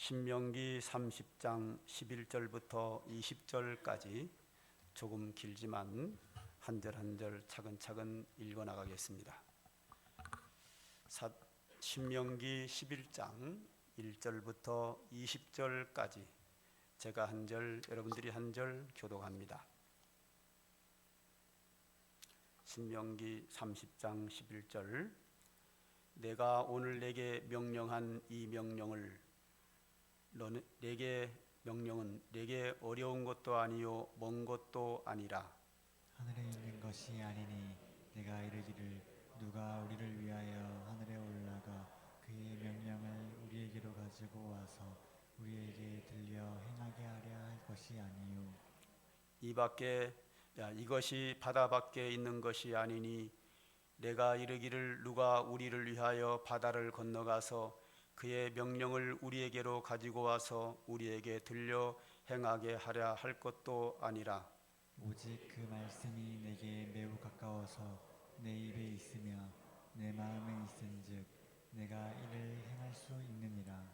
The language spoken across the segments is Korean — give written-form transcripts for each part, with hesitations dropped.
신명기 30장 11절부터 20절까지 조금 길지만 한 절 한 절 차근차근 읽어 나가겠습니다. 신명기 11장 1절부터 20절까지 제가 한 절, 여러분들이 한 절 교독합니다. 신명기 30장 11절. 내가 오늘 내게 명령한 이 명령을 명령은 내게 어려운 것도 아니요 먼 것도 아니라 하늘에 있는 것이 아니니 내가 이르기를 누가 우리를 위하여 하늘에 올라가 그의 명령을 우리에게로 가지고 와서 우리에게 들려 행하게 하려 할 것이 아니요 이것이 바다 밖에 있는 것이 아니니 내가 이르기를 누가 우리를 위하여 바다를 건너가서 그의 명령을 우리에게로 가지고 와서 우리에게 들려 행하게 하려 할 것도 아니라 오직 그 말씀이 내게 매우 가까워서 내 입에 있으며 내 마음에 있은즉 내가 이를 행할 수 있느니라.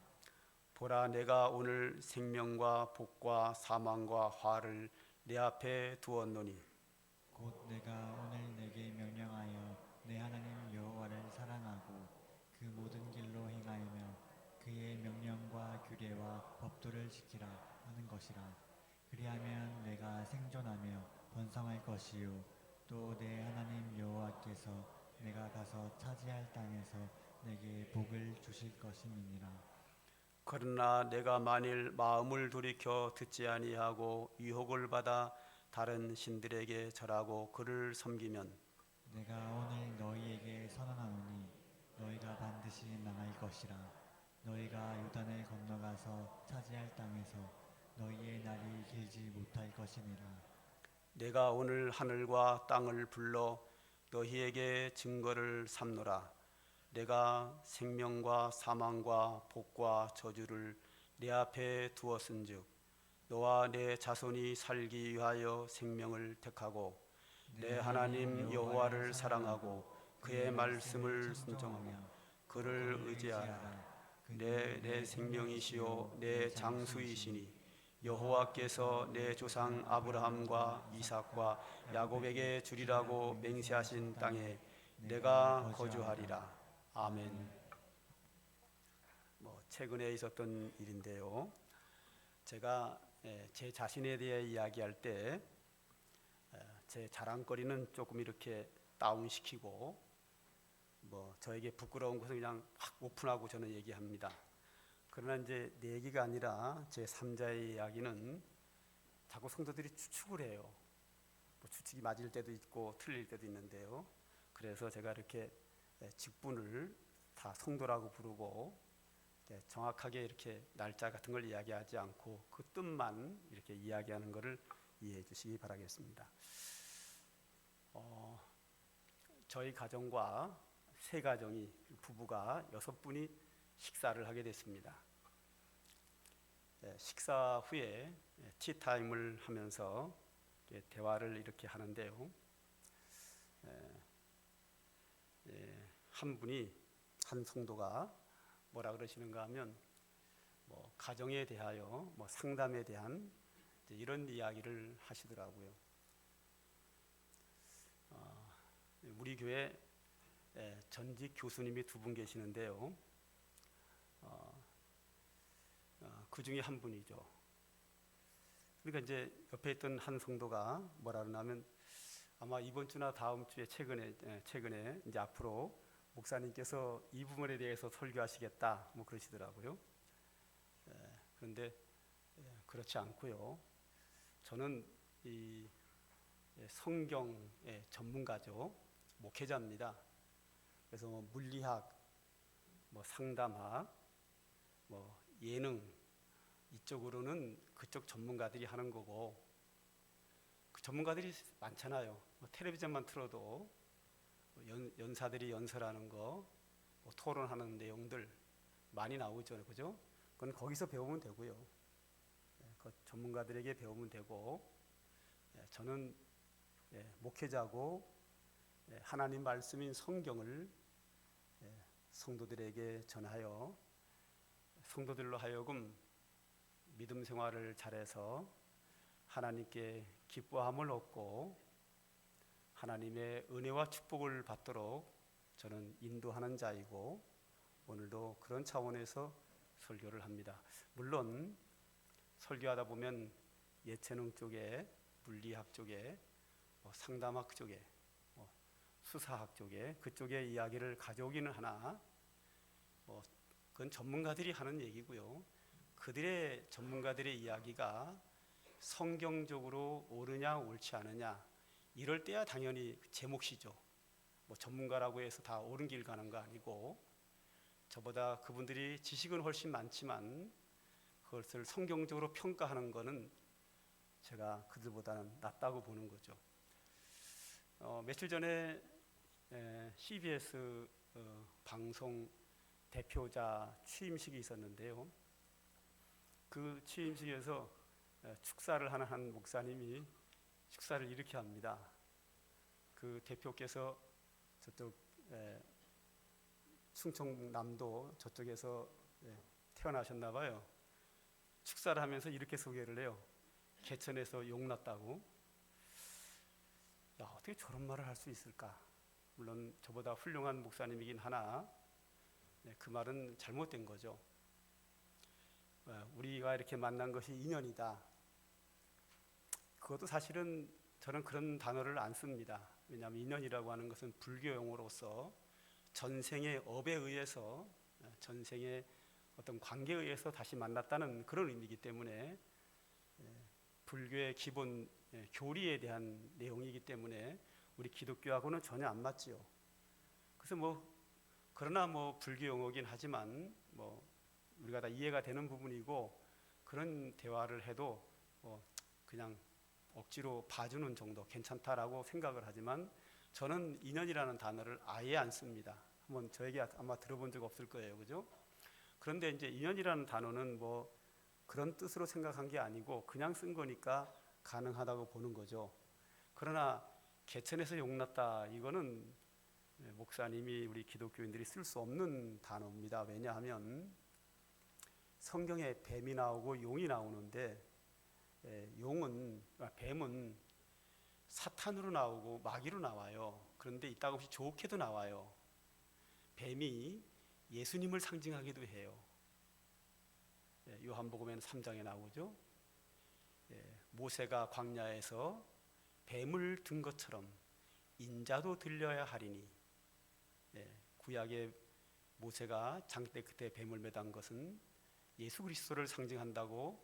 보라, 내가 오늘 생명과 복과 사망과 화를 내 앞에 두었노니 곧 내가 오늘 내게 명령하여 내 하나님 여호와를 사랑하고 그 모든 길로 행하며 그의 명령과 규례와 법도를 지키라 하는 것이라. 그리하면 내가 생존하며 번성할 것이요 또 내 하나님 여호와께서 내가 가서 차지할 땅에서 내게 복을 주실 것임이니라. 그러나 내가 만일 마음을 돌이켜 듣지 아니하고 유혹을 받아 다른 신들에게 절하고 그를 섬기면 내가 오늘 너희에게 선언하노니 너희가 반드시 망할 것이라. 너희가 요단을 건너가서 차지할 땅에서 너희의 날이 길지 못할 것이니라. 내가 오늘 하늘과 땅을 불러 너희에게 증거를 삼노라. 내가 생명과 사망과 복과 저주를 내 앞에 두었은즉 너와 내 자손이 살기 위하여 생명을 택하고 내 하나님 여호와를 사랑하고 그의 말씀을 순종하며 그를 의지하라. 내 생명이시요 내 장수이시니 여호와께서 내 조상 아브라함과 이삭과 야곱에게 주리라고 맹세하신 땅에 내가 거주하리라. 아멘. 최근에 있었던 일인데요. 제가 제 자신에 대해 이야기할 때 제 자랑거리는 조금 이렇게 다운시키고 저에게 부끄러운 것은 그냥 확 오픈하고 저는 얘기합니다. 그러나 이제 내 얘기가 아니라 제 3자의 이야기는 자꾸 성도들이 추측을 해요. 추측이 맞을 때도 있고 틀릴 때도 있는데요. 그래서 제가 이렇게 직분을 다 성도라고 부르고 정확하게 이렇게 날짜 같은 걸 이야기하지 않고 그 뜻만 이렇게 이야기하는 것을 이해해 주시기 바라겠습니다. 저희 가정과 세 가정이 부부가 6분이 식사를 하게 됐습니다. 식사 후에 티타임을 하면서 대화를 이렇게 하는데요. 한 성도가 뭐라 그러시는가 하면 가정에 대하여 상담에 대한 이런 이야기를 하시더라고요. 우리 교회 전직 교수님이 2분 계시는데요. 그 중에 한 분이죠. 그러니까 이제 옆에 있던 한 성도가 뭐라 그러냐면 아마 이번 주나 다음 주에 최근에 이제 앞으로 목사님께서 이 부분에 대해서 설교하시겠다 그러시더라고요. 그런데 그렇지 않고요. 저는 이 성경의 전문가죠. 목회자입니다. 그래서 물리학, 상담학, 예능 이쪽으로는 그쪽 전문가들이 하는 거고 그 전문가들이 많잖아요. 텔레비전만 틀어도 연사들이 연설하는 거, 토론하는 내용들 많이 나오죠, 그죠? 그건 거기서 배우면 되고요. 그 전문가들에게 배우면 되고 저는 목회자고 하나님 말씀인 성경을 성도들에게 전하여 성도들로 하여금 믿음 생활을 잘해서 하나님께 기뻐함을 얻고 하나님의 은혜와 축복을 받도록 저는 인도하는 자이고 오늘도 그런 차원에서 설교를 합니다. 물론 설교하다 보면 예체능 쪽에, 물리학 쪽에, 상담학 쪽에, 수사학 쪽에 그쪽의 이야기를 가져오기는 하나 그건 전문가들이 하는 얘기고요. 그들의 전문가들의 이야기가 성경적으로 옳으냐 옳지 않으냐 이럴 때야 당연히 제 몫이죠. 전문가라고 해서 다 옳은 길 가는 거 아니고 저보다 그분들이 지식은 훨씬 많지만 그것을 성경적으로 평가하는 거는 제가 그들보다는 낫다고 보는 거죠. 며칠 전에 CBS 방송 대표자 취임식이 있었는데요. 그 취임식에서 축사를 하는 한 목사님이 축사를 이렇게 합니다. 그 대표께서 저쪽 충청남도 저쪽에서 태어나셨나 봐요. 축사를 하면서 이렇게 소개를 해요. 개천에서 용났다고. 야, 어떻게 저런 말을 할 수 있을까? 물론 저보다 훌륭한 목사님이긴 하나 그 말은 잘못된 거죠. 우리가 이렇게 만난 것이 인연이다. 그것도 사실은 저는 그런 단어를 안 씁니다. 왜냐하면 인연이라고 하는 것은 불교 용어로서 전생의 업에 의해서 전생의 어떤 관계에 의해서 다시 만났다는 그런 의미이기 때문에 불교의 기본 교리에 대한 내용이기 때문에 우리 기독교하고는 전혀 안 맞지요. 그래서 그러나 불교 용어긴 하지만 우리가 다 이해가 되는 부분이고 그런 대화를 해도 그냥 억지로 봐주는 정도 괜찮다라고 생각을 하지만 저는 인연이라는 단어를 아예 안 씁니다. 한번 저에게 아마 들어본 적 없을 거예요, 그죠? 그런데 이제 인연이라는 단어는 그런 뜻으로 생각한 게 아니고 그냥 쓴 거니까 가능하다고 보는 거죠. 그러나 개천에서 용났다 이거는 목사님이 우리 기독교인들이 쓸 수 없는 단어입니다. 왜냐하면 성경에 뱀이 나오고 용이 나오는데 뱀은 사탄으로 나오고 마귀로 나와요. 그런데 이따금씩 좋게도 나와요. 뱀이 예수님을 상징하기도 해요. 요한복음에는 3장에 나오죠. 모세가 광야에서 뱀을 든 것처럼 인자도 들려야 하리니. 구약의 모세가 장대 그때 뱀을 매단 것은 예수 그리스도를 상징한다고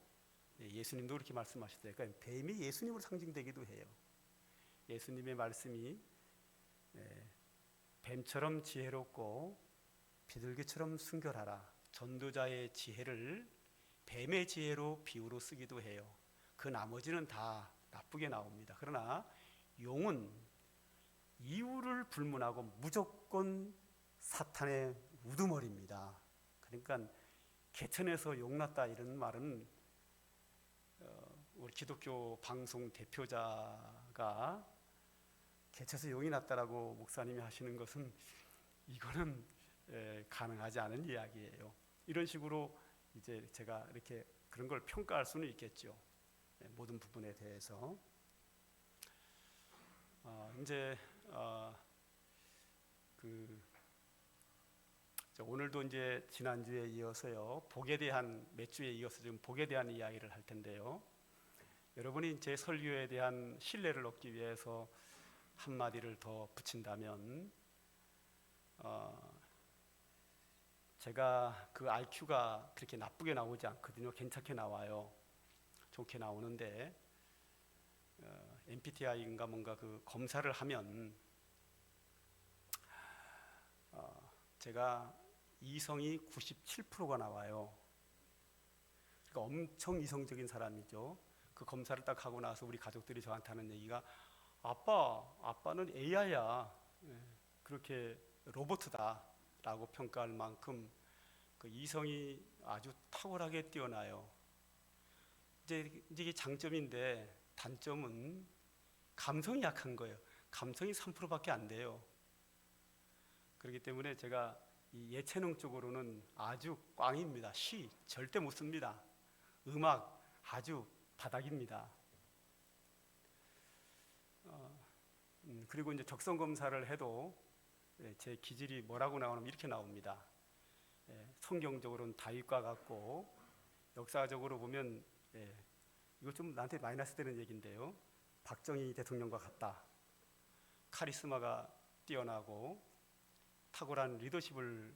예수님도 그렇게 말씀하셨어요. 그러니까 뱀이 예수님을 상징되기도 해요. 예수님의 말씀이 뱀처럼 지혜롭고 비둘기처럼 순결하라. 전도자의 지혜를 뱀의 지혜로 비유로 쓰기도 해요. 그 나머지는 다 나쁘게 나옵니다. 그러나 용은 이유를 불문하고 무조건 사탄의 우두머리입니다. 그러니까 개천에서 용났다 이런 말은 우리 기독교 방송 대표자가 개천에서 용이 났다라고 목사님이 하시는 것은 이거는 가능하지 않은 이야기예요. 이런 식으로 이제 제가 이렇게 그런 걸 평가할 수는 있겠죠. 모든 부분에 대해서. 오늘도 이제 지난주에 이어서요. 복에 대한 몇 주에 이어서 지금 복에 대한 이야기를 할 텐데요. 여러분이 제 설교에 대한 신뢰를 얻기 위해서 한마디를 더 붙인다면 제가 그 IQ가 그렇게 나쁘게 나오지 않거든요. 괜찮게 나와요. 좋게 나오는데 MBTI인가 뭔가 그 검사를 하면 제가 이성이 97%가 나와요. 그러니까 엄청 이성적인 사람이죠. 그 검사를 딱 하고 나서 우리 가족들이 저한테 하는 얘기가 아빠는 AI야. 그렇게 로봇이다 라고 평가할 만큼 그 이성이 아주 탁월하게 뛰어나요. 이제 이게 장점인데 단점은 감성이 약한 거예요. 감성이 3%밖에 안 돼요. 그렇기 때문에 제가 이 예체능 쪽으로는 아주 꽝입니다. 시 절대 못 씁니다. 음악 아주 바닥입니다. 그리고 이제 적성 검사를 해도 제 기질이 뭐라고 나오냐면 이렇게 나옵니다. 성경적으로는 다윗과 같고, 역사적으로 보면 이거 좀 나한테 마이너스 되는 얘기인데요. 박정희 대통령과 같다. 카리스마가 뛰어나고 탁월한 리더십을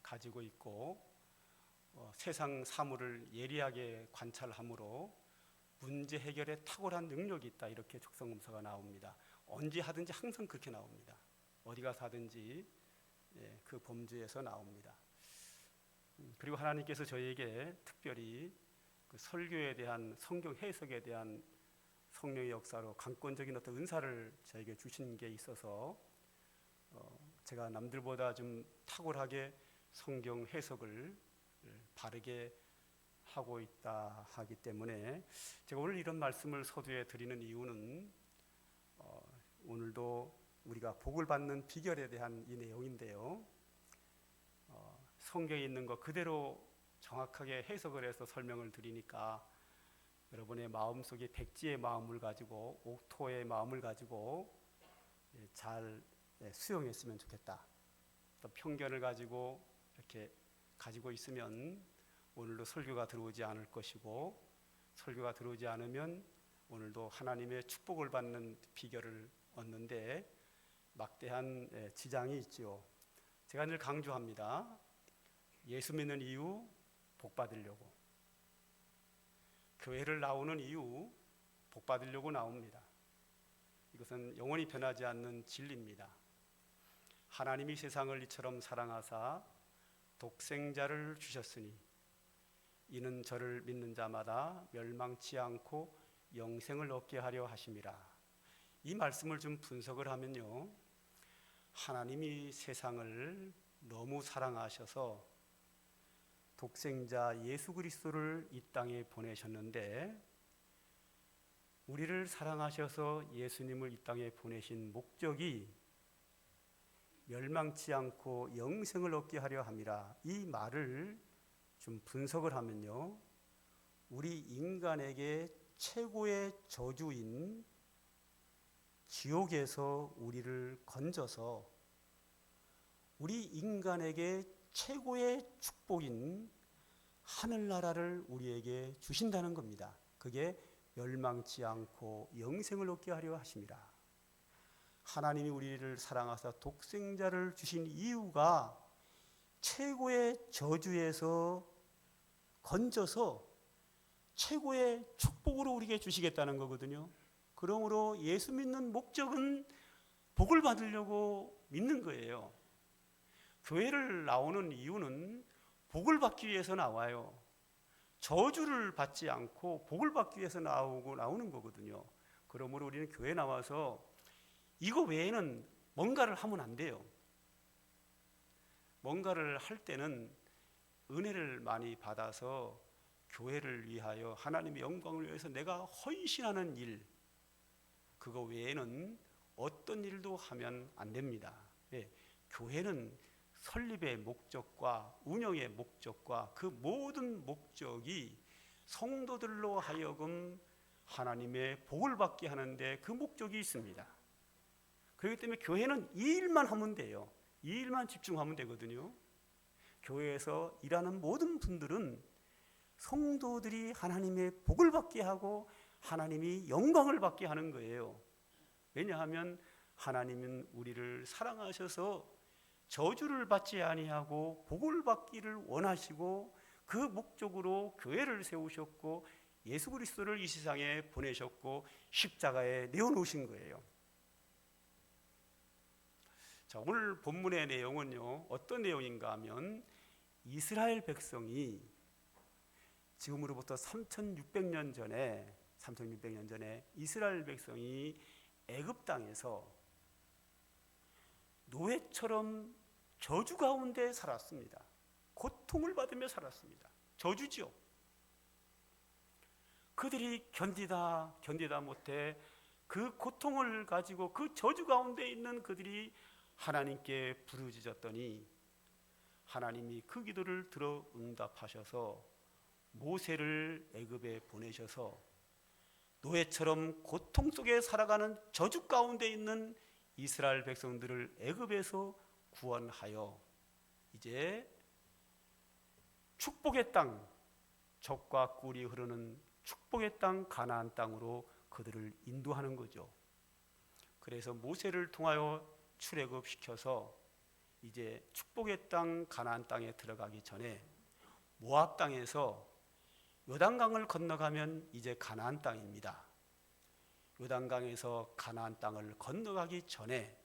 가지고 있고, 세상 사물을 예리하게 관찰함으로 문제 해결에 탁월한 능력이 있다. 이렇게 적성검사가 나옵니다. 언제 하든지 항상 그렇게 나옵니다. 어디 가서 하든지 그 범주에서 나옵니다. 그리고 하나님께서 저희에게 특별히 그 설교에 대한, 성경 해석에 대한 성령의 역사로 강권적인 어떤 은사를 저에게 주신 게 있어서 제가 남들보다 좀 탁월하게 성경 해석을 바르게 하고 있다 하기 때문에, 제가 오늘 이런 말씀을 서두에 드리는 이유는 오늘도 우리가 복을 받는 비결에 대한 이 내용인데요. 성경에 있는 것 그대로 정확하게 해석을 해서 설명을 드리니까 여러분의 마음속에 백지의 마음을 가지고, 옥토의 마음을 가지고 잘 수용했으면 좋겠다. 또 편견을 가지고 이렇게 가지고 있으면 오늘도 설교가 들어오지 않을 것이고, 설교가 들어오지 않으면 오늘도 하나님의 축복을 받는 비결을 얻는데 막대한 지장이 있죠. 제가 늘 강조합니다. 예수 믿는 이유 복 받으려고, 교회를 나오는 이유 복 받으려고 나옵니다. 이것은 영원히 변하지 않는 진리입니다. 하나님이 세상을 이처럼 사랑하사 독생자를 주셨으니 이는 저를 믿는 자마다 멸망치 않고 영생을 얻게 하려 하심이라. 이 말씀을 좀 분석을 하면요, 하나님이 세상을 너무 사랑하셔서 독생자 예수 그리스도를 이 땅에 보내셨는데, 우리를 사랑하셔서 예수님을 이 땅에 보내신 목적이 멸망치 않고 영생을 얻게 하려 함이라. 이 말을 좀 분석을 하면요, 우리 인간에게 최고의 저주인 지옥에서 우리를 건져서 우리 인간에게 최고의 축복인 하늘나라를 우리에게 주신다는 겁니다. 그게 멸망치 않고 영생을 얻게 하려 하심이라. 하나님이 우리를 사랑하사 독생자를 주신 이유가 최고의 저주에서 건져서 최고의 축복으로 우리에게 주시겠다는 거거든요. 그러므로 예수 믿는 목적은 복을 받으려고 믿는 거예요. 교회를 나오는 이유는 복을 받기 위해서 나와요. 저주를 받지 않고 복을 받기 위해서 나오는 거거든요. 그러므로 우리는 교회 나와서 이거 외에는 뭔가를 하면 안 돼요. 뭔가를 할 때는 은혜를 많이 받아서 교회를 위하여, 하나님의 영광을 위해서 내가 헌신하는 일, 그거 외에는 어떤 일도 하면 안 됩니다. 교회는 설립의 목적과 운영의 목적과 그 모든 목적이 성도들로 하여금 하나님의 복을 받게 하는데 그 목적이 있습니다. 그렇기 때문에 교회는 이 일만 하면 돼요. 이 일만 집중하면 되거든요. 교회에서 일하는 모든 분들은 성도들이 하나님의 복을 받게 하고 하나님이 영광을 받게 하는 거예요. 왜냐하면 하나님은 우리를 사랑하셔서 저주를 받지 아니하고 복을 받기를 원하시고, 그 목적으로 교회를 세우셨고 예수 그리스도를 이 세상에 보내셨고 십자가에 내어놓으신 거예요. 자, 오늘 본문의 내용은요, 어떤 내용인가 하면 이스라엘 백성이 지금으로부터 3600년 전에 이스라엘 백성이 애굽 땅에서 노예처럼 저주 가운데 살았습니다. 고통을 받으며 살았습니다. 저주죠. 그들이 견디다 못해 그 고통을 가지고 그 저주 가운데 있는 그들이 하나님께 부르짖었더니 하나님이 그 기도를 들어 응답하셔서 모세를 애굽에 보내셔서 노예처럼 고통 속에 살아가는 저주 가운데 있는 이스라엘 백성들을 애굽에서 구원하여 이제 축복의 땅, 젖과 꿀이 흐르는 축복의 땅 가나안 땅으로 그들을 인도하는 거죠. 그래서 모세를 통하여 출애굽 시켜서 이제 축복의 땅 가나안 땅에 들어가기 전에 모압 땅에서 요단강을 건너가면 이제 가나안 땅입니다. 요단강에서 가나안 땅을 건너가기 전에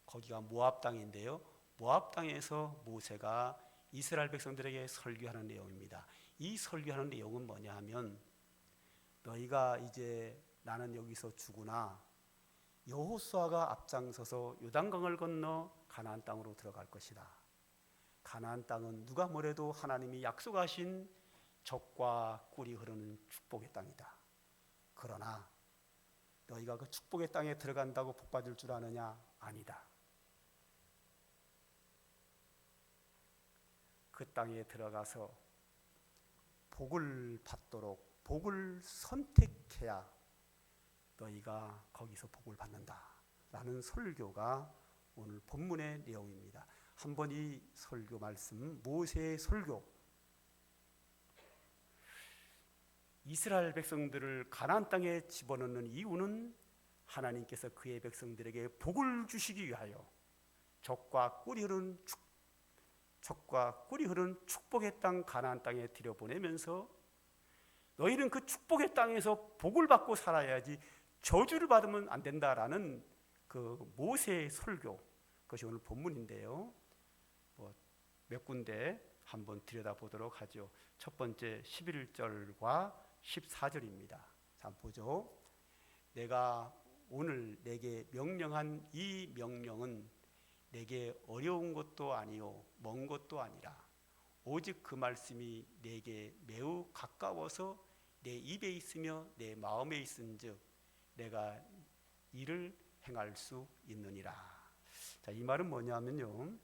거기가 모압 땅인데요. 모압 땅에서 모세가 이스라엘 백성들에게 설교하는 내용입니다. 이 설교하는 내용은 뭐냐 하면 너희가 이제 나는 여기서 죽으나 여호수아가 앞장서서 요단강을 건너 가나안 땅으로 들어갈 것이다. 가나안 땅은 누가 뭐래도 하나님이 약속하신 젖과 꿀이 흐르는 축복의 땅이다. 그러나 너희가 그 축복의 땅에 들어간다고 복 받을 줄 아느냐? 아니다. 그 땅에 들어가서 복을 받도록 복을 선택해야 너희가 거기서 복을 받는다 라는 설교가 오늘 본문의 내용입니다. 한번 이 설교 말씀, 모세의 설교, 이스라엘 백성들을 가나안 땅에 집어넣는 이유는 하나님께서 그의 백성들에게 복을 주시기 위하여 젖과 꿀이 흐르는 축복의 땅 가나안 땅에 들여보내면서 너희는 그 축복의 땅에서 복을 받고 살아야지 저주를 받으면 안 된다라는 그 모세의 설교, 그것이 오늘 본문인데요. 몇 군데 한번 들여다보도록 하죠. 첫 번째 11절과 14절입니다. 자, 보죠. 내가 오늘 내게 명령한 이 명령은 내게 어려운 것도 아니요 먼 것도 아니라 오직 그 말씀이 내게 매우 가까워서 내 입에 있으며 내 마음에 있은즉 내가 이를 행할 수 있느니라. 자, 이 말은 뭐냐면요,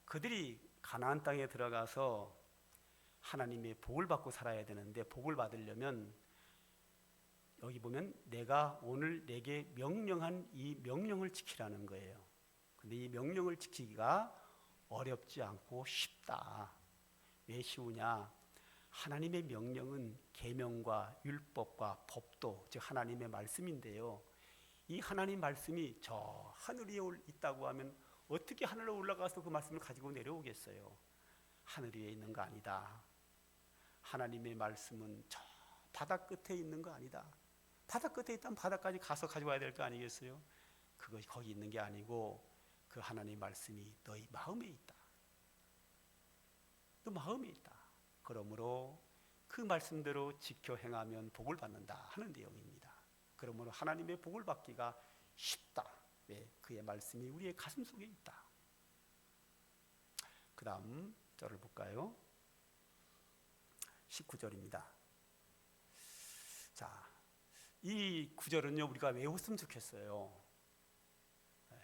그들이 가나안 땅에 들어가서 하나님의 복을 받고 살아야 되는데 복을 받으려면 여기 보면 내가 오늘 내게 명령한 이 명령을 지키라는 거예요. 근데 이 명령을 지키기가 어렵지 않고 쉽다. 왜 쉬우냐? 하나님의 명령은 계명과 율법과 법도, 즉 하나님의 말씀인데요. 이 하나님 말씀이 저 하늘 위에 있다고 하면 어떻게 하늘로 올라가서 그 말씀을 가지고 내려오겠어요? 하늘 위에 있는 거 아니다. 하나님의 말씀은 저 바다 끝에 있는 거 아니다. 바다 끝에 있다면 바다까지 가서 가져와야 될 거 아니겠어요? 그것이 거기 있는 게 아니고 그 하나님의 말씀이 너희 마음에 있다. 너 마음에 있다. 그러므로 그 말씀대로 지켜 행하면 복을 받는다 하는 내용입니다. 그러므로 하나님의 복을 받기가 쉽다. 왜? 그의 말씀이 우리의 가슴 속에 있다. 그 다음 절을 볼까요? 19절입니다. 자, 이 구절은요 우리가 외웠으면 좋겠어요.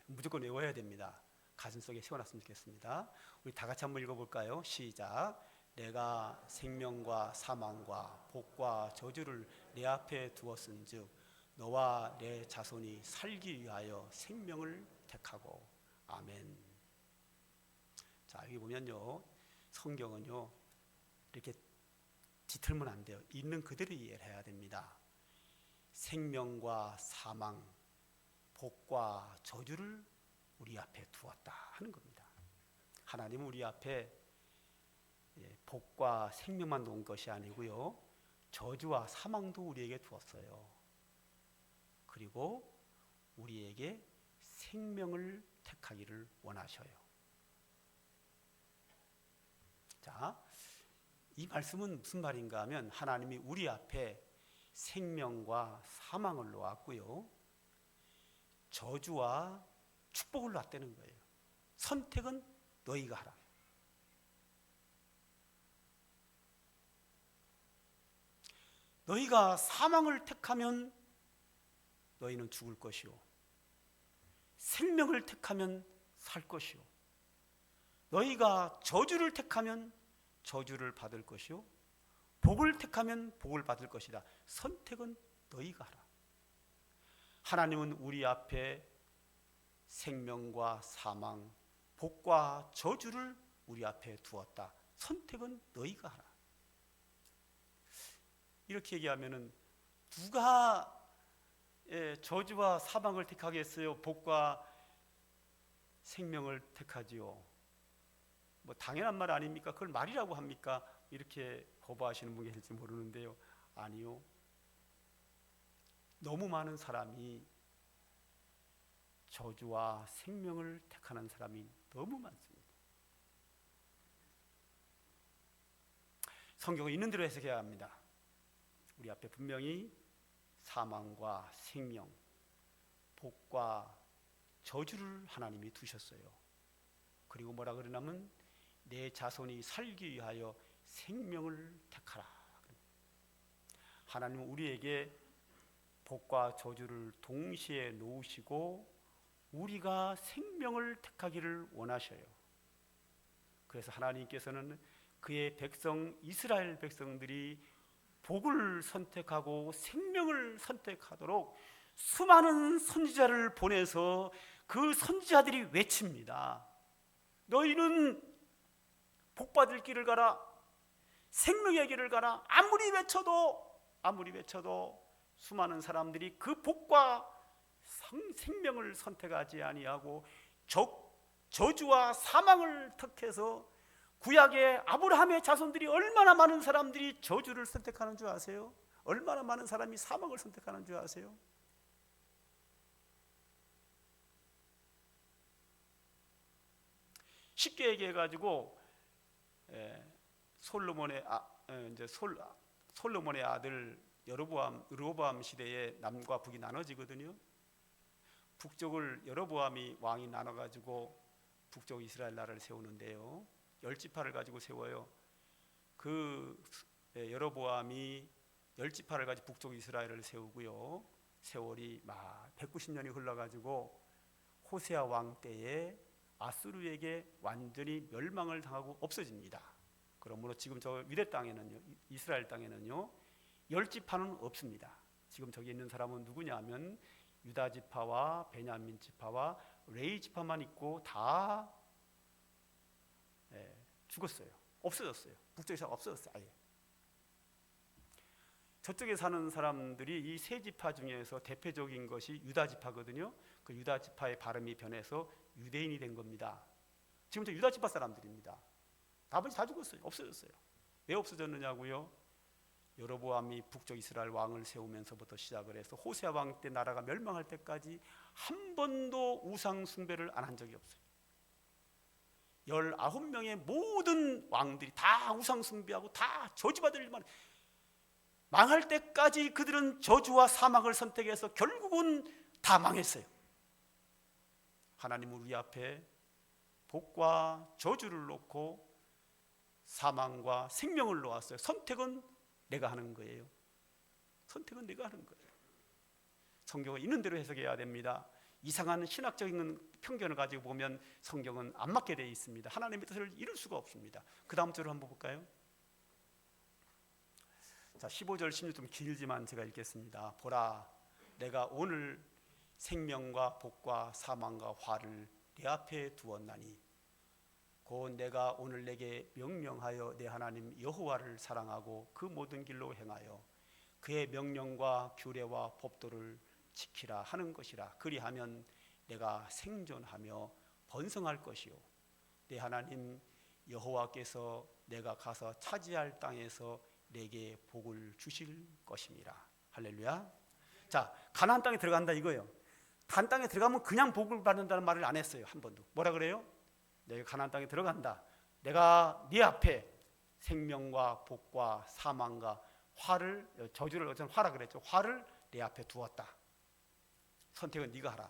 무조건 외워야 됩니다. 가슴속에 세워놨으면 좋겠습니다. 우리 다 같이 한번 읽어볼까요? 시작. 내가 생명과 사망과 복과 저주를 내 앞에 두었은즉 너와 내 자손이 살기 위하여 생명을 택하고. 아멘. 자, 여기 보면요 성경은요 이렇게 뒤틀면 안 돼요. 있는 그대로 이해를 해야 됩니다. 생명과 사망, 복과 저주를 우리 앞에 두었다 하는 겁니다. 하나님은 우리 앞에 복과 생명만 놓은 것이 아니고요, 저주와 사망도 우리에게 두었어요. 그리고 우리에게 생명을 택하기를 원하셔요. 자, 이 말씀은 무슨 말인가 하면 하나님이 우리 앞에 생명과 사망을 놓았고요, 저주와 축복을 놨다는 거예요. 선택은 너희가 하라. 너희가 사망을 택하면 너희는 죽을 것이요, 생명을 택하면 살 것이요. 너희가 저주를 택하면 저주를 받을 것이요 복을 택하면 복을 받을 것이다. 선택은 너희가 하라. 하나님은 우리 앞에 생명과 사망, 복과 저주를 우리 앞에 두었다. 선택은 너희가 하라. 이렇게 얘기하면은 누가 저주와 사망을 택하겠어요? 복과 생명을 택하지요. 뭐 당연한 말 아닙니까? 그걸 말이라고 합니까? 이렇게 거부하시는 분이 계실지 모르는데요. 아니요. 너무 많은 사람이 저주와 생명을 택하는 사람이 너무 많습니다. 성경은 있는 대로 해석해야 합니다. 우리 앞에 분명히 사망과 생명, 복과 저주를 하나님이 두셨어요. 그리고 뭐라 그러냐면 내 자손이 살기 위하여 생명을 택하라. 하나님은 우리에게 복과 저주를 동시에 놓으시고 우리가 생명을 택하기를 원하셔요. 그래서 하나님께서는 그의 백성 이스라엘 백성들이 복을 선택하고 생명을 선택하도록 수많은 선지자를 보내서 그 선지자들이 외칩니다. 너희는 복받을 길을 가라, 생명의 길을 가라. 아무리 외쳐도 수많은 사람들이 그 복과 생명을 선택하지 아니하고 저주와 사망을 택해서 구약의 아브라함의 자손들이 얼마나 많은 사람들이 저주를 선택하는 줄 아세요? 얼마나 많은 사람이 사망을 선택하는 줄 아세요? 쉽게 얘기해가지고 솔로몬의 아들 여로보암 시대에 남과 북이 나눠지거든요. 북쪽을 여로보암이 왕이 나눠가지고 북쪽 이스라엘 나라를 세우는데요. 10지파를 가지고 세워요. 그 여로보암이 10지파를 가지고 북쪽 이스라엘을 세우고요. 세월이 막 190년이 흘러가지고 호세아 왕 때에 아수르에게 완전히 멸망을 당하고 없어집니다. 그러므로 지금 저 유대 땅에는요, 이스라엘 땅에는요, 10지파는 없습니다. 지금 저기 있는 사람은 누구냐 하면 유다 지파와 베냐민 지파와 레위 지파만 있고 다 죽었어요. 없어졌어요. 북쪽에서 없어졌어요. 아예. 저쪽에 사는 사람들이 이 세 지파 중에서 대표적인 것이 유다 지파거든요. 그 유다 지파의 발음이 변해서 유대인이 된 겁니다. 지금 저 유다 지파 사람들입니다. 나머지 다 죽었어요. 없어졌어요. 왜 없어졌느냐고요? 여로보암이 북쪽 이스라엘 왕을 세우면서부터 시작을 해서 호세아 왕 때 나라가 멸망할 때까지 한 번도 우상 숭배를 안 한 적이 없어요. 19명의 모든 왕들이 다 우상 숭배하고 다 저주받을 일만, 망할 때까지 그들은 저주와 사망을 선택해서 결국은 다 망했어요. 하나님은 우리 앞에 복과 저주를 놓고 사망과 생명을 놓았어요. 선택은 내가 하는 거예요. 선택은 내가 하는 거예요. 성경은 있는 대로 해석해야 됩니다. 이상한 신학적인 편견을 가지고 보면 성경은 안 맞게 되어 있습니다. 하나님의 뜻을 이룰 수가 없습니다. 그 다음 절을 한번 볼까요? 자, 15절 16절 좀 길지만 제가 읽겠습니다. 보라, 내가 오늘 생명과 복과 사망과 화를 내 앞에 두었나니 곧 내가 오늘 내게 명령하여 내 하나님 여호와를 사랑하고 그 모든 길로 행하여 그의 명령과 규례와 법도를 지키라 하는 것이라. 그리하면 내가 생존하며 번성할 것이요 내 하나님 여호와께서 내가 가서 차지할 땅에서 내게 복을 주실 것임이라. 할렐루야. 자, 가나안 땅에 들어간다 이거예요. 가나안 땅에 들어가면 그냥 복을 받는다는 말을 안 했어요. 한 번도. 뭐라 그래요? 내가 가나안 땅에 들어간다. 내가 네 앞에 생명과 복과 사망과 화를, 저주를 어떤 화라 그랬죠. 화를 내 앞에 두었다. 선택은 네가 하라.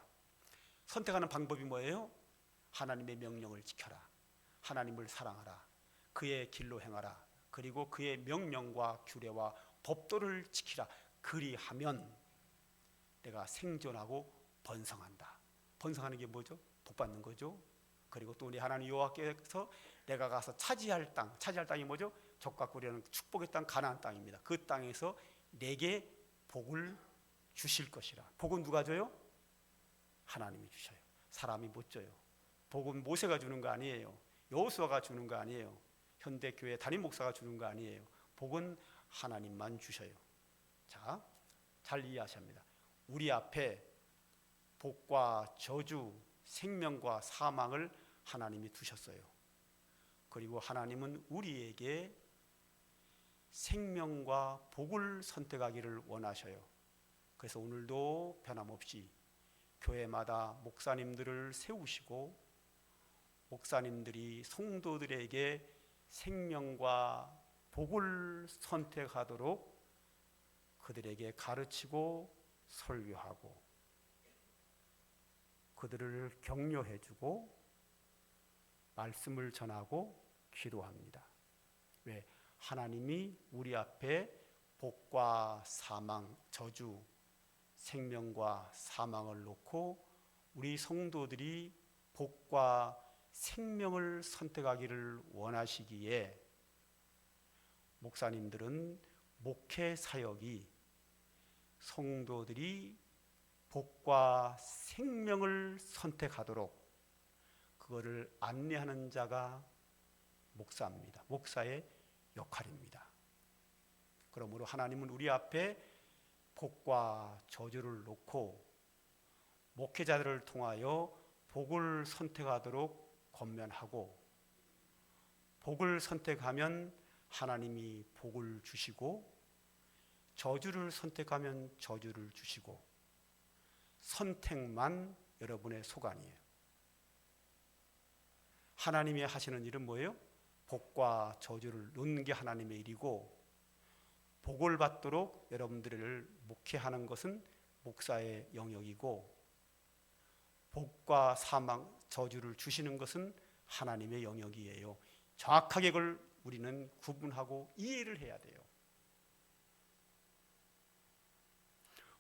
선택하는 방법이 뭐예요? 하나님의 명령을 지켜라. 하나님을 사랑하라. 그의 길로 행하라. 그리고 그의 명령과 규례와 법도를 지키라. 그리하면 내가 생존하고 번성한다. 번성하는 게 뭐죠? 복 받는 거죠. 그 그리고 또 우리 하나님 여호와께서 내가 가서 차지할 땅이 뭐죠? 적과 꿀이라는 축복의 땅, 가나안 땅입니다. 그 땅에서 내게 복을 주실 것이라. 복은 누가 줘요? 하나님이 주셔요. 사람이 못 줘요. 복은 모세가 주는 거 아니에요. 여호수아가 주는 거 아니에요. 현대교회 담임 목사가 주는 거 아니에요. 복은 하나님만 주셔요. 자, 잘 이해하셔야 합니다. 우리 앞에 복과 저주, 생명과 사망을 하나님이 두셨어요. 그리고 하나님은 우리에게 생명과 복을 선택하기를 원하셔요. 그래서 오늘도 변함없이 교회마다 목사님들을 세우시고 목사님들이 성도들에게 생명과 복을 선택하도록 그들에게 가르치고 설교하고 그들을 격려해주고 말씀을 전하고 기도합니다. 왜? 하나님이 우리 앞에 복과 사망, 저주, 생명과 사망을 놓고 우리 성도들이 복과 생명을 선택하기를 원하시기에 목사님들은 목회 사역이 성도들이 복과 생명을 선택하도록 그거를 안내하는 자가 목사입니다. 목사의 역할입니다. 그러므로 하나님은 우리 앞에 복과 저주를 놓고 목회자들을 통하여 복을 선택하도록 권면하고 복을 선택하면 하나님이 복을 주시고 저주를 선택하면 저주를 주시고 선택만 여러분의 소관이에요. 하나님이 하시는 일은 뭐예요? 복과 저주를 놓는 게 하나님의 일이고 복을 받도록 여러분들을 목회하는 것은 목사의 영역이고 복과 사망, 저주를 주시는 것은 하나님의 영역이에요. 정확하게 그걸 우리는 구분하고 이해를 해야 돼요.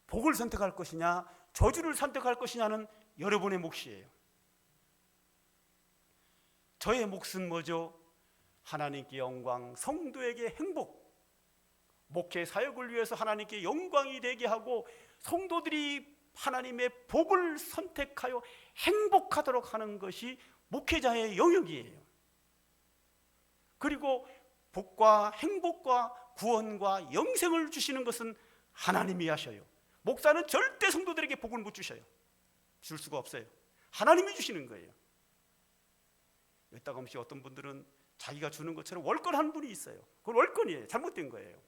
복을 선택할 것이냐 저주를 선택할 것이냐는 여러분의 몫이에요. 저의 몫은 뭐죠? 하나님께 영광, 성도에게 행복, 목회 사역을 위해서 하나님께 영광이 되게 하고 성도들이 하나님의 복을 선택하여 행복하도록 하는 것이 목회자의 영역이에요. 그리고 복과 행복과 구원과 영생을 주시는 것은 하나님이 하셔요. 목사는 절대 성도들에게 복을 못 주셔요. 줄 수가 없어요. 하나님이 주시는 거예요. 이따금씩 어떤 분들은 자기가 주는 것처럼 월권하는 분이 있어요. 그건 월권이에요. 잘못된 거예요.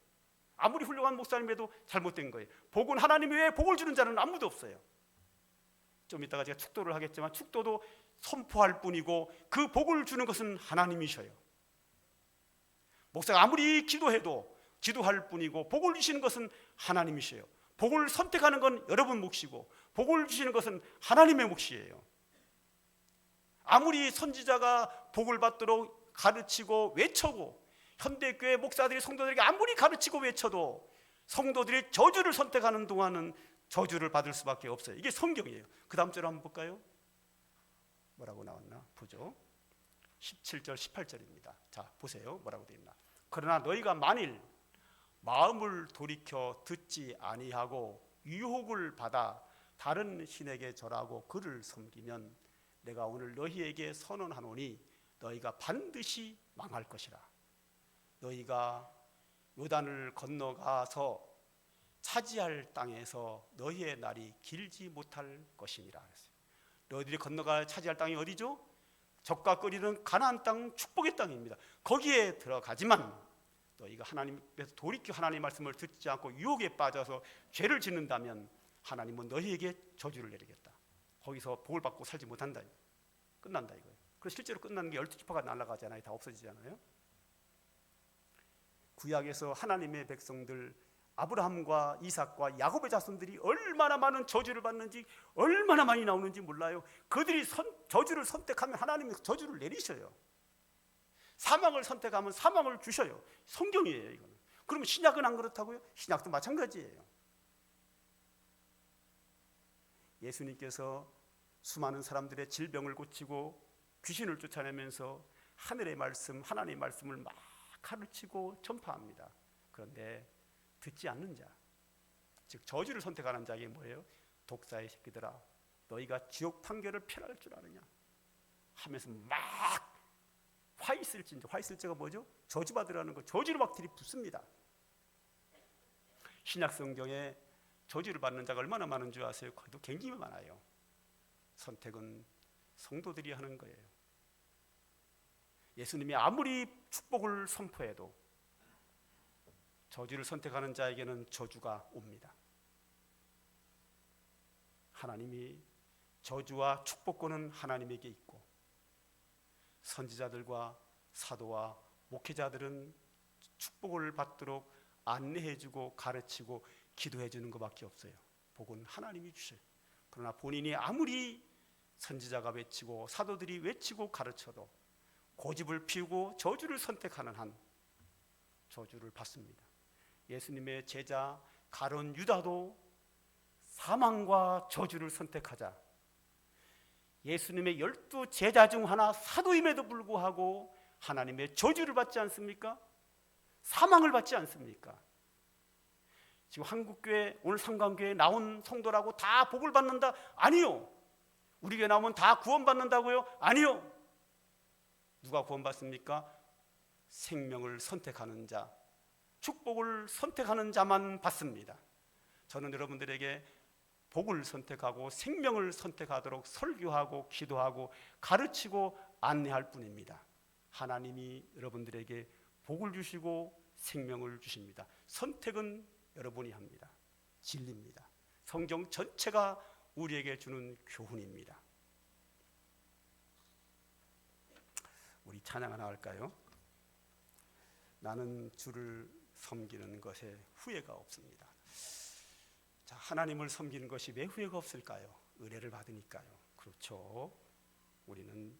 아무리 훌륭한 목사님에도 잘못된 거예요. 복은 하나님 외에 복을 주는 자는 아무도 없어요. 좀 이따가 제가 축도를 하겠지만 축도도 선포할 뿐이고 그 복을 주는 것은 하나님이셔요. 목사가 아무리 기도해도 기도할 뿐이고 복을 주시는 것은 하나님이셔요. 복을 선택하는 건 여러분 몫이고 복을 주시는 것은 하나님의 몫이에요. 아무리 선지자가 복을 받도록 가르치고 외쳐고 현대교회 목사들이 성도들에게 아무리 가르치고 외쳐도 성도들이 저주를 선택하는 동안은 저주를 받을 수밖에 없어요. 이게 성경이에요. 그 다음 절 한번 볼까요? 뭐라고 나왔나? 보죠. 17절 18절입니다. 자, 보세요. 뭐라고 되어 있나? 그러나 너희가 만일 마음을 돌이켜 듣지 아니하고 유혹을 받아 다른 신에게 절하고 그를 섬기면 내가 오늘 너희에게 선언하노니 너희가 반드시 망할 것이라. 너희가 요단을 건너가서 차지할 땅에서 너희의 날이 길지 못할 것이니라. 너희들이 건너가 차지할 땅이 어디죠? 적과 끓이는 가나안 땅, 축복의 땅입니다. 거기에 들어가지만 너희가 하나님께서 돌이켜 하나님의 말씀을 듣지 않고 유혹에 빠져서 죄를 짓는다면 하나님은 너희에게 저주를 내리겠다. 거기서 복을 받고 살지 못한다. 끝난다 이거예요. 그래서 실제로 끝나는 게 12지파가 날아가잖아요. 다 없어지잖아요. 구약에서 하나님의 백성들 아브라함과 이삭과 야곱의 자손들이 얼마나 많은 저주를 받는지 얼마나 많이 나오는지 몰라요. 그들이 저주를 선택하면 하나님이 저주를 내리셔요. 사망을 선택하면 사망을 주셔요. 성경이에요 이거는. 그러면 신약은 안 그렇다고요? 신약도 마찬가지예요. 예수님께서 수많은 사람들의 질병을 고치고 귀신을 쫓아내면서 하늘의 말씀, 하나님의 말씀을 막 가르치고 전파합니다. 그런데 듣지 않는 자, 즉 저주를 선택하는 자에게 뭐예요? 독사의 새끼들아, 너희가 지옥 판결을 펴날 줄 아느냐 하면서 막 화있을진저, 화있을지가 뭐죠? 저주받으라는 거, 저주를 막 들이붓습니다. 신약 성경에 저주를 받는 자가 얼마나 많은 줄 아세요? 그것도 굉장히 많아요. 선택은 성도들이 하는 거예요. 예수님이 아무리 축복을 선포해도 저주를 선택하는 자에게는 저주가 옵니다. 하나님이 저주와 축복권은 하나님에게 있고 선지자들과 사도와 목회자들은 축복을 받도록 안내해주고 가르치고 기도해주는 것밖에 없어요. 복은 하나님이 주셔요. 그러나 본인이 아무리 선지자가 외치고 사도들이 외치고 가르쳐도 고집을 피우고 저주를 선택하는 한 저주를 받습니다. 예수님의 제자 가룟 유다도 사망과 저주를 선택하자 예수님의 12 제자 중 하나 사도임에도 불구하고 하나님의 저주를 받지 않습니까? 사망을 받지 않습니까? 지금 한국교회 오늘 상강교회에 나온 성도라고 다 복을 받는다? 아니요. 우리 교회 나오면 다 구원받는다고요? 아니요. 누가 구원받습니까? 생명을 선택하는 자, 축복을 선택하는 자만 받습니다. 저는 여러분들에게 복을 선택하고 생명을 선택하도록 설교하고 기도하고 가르치고 안내할 뿐입니다. 하나님이 여러분들에게 복을 주시고 생명을 주십니다. 선택은 여러분이 합니다. 진리입니다. 성경 전체가 우리에게 주는 교훈입니다. 우리 찬양 하나 할까요? 나는 주를 섬기는 것에 후회가 없습니다. 자, 하나님을 섬기는 것이 왜 후회가 없을까요? 은혜를 받으니까요. 그렇죠. 우리는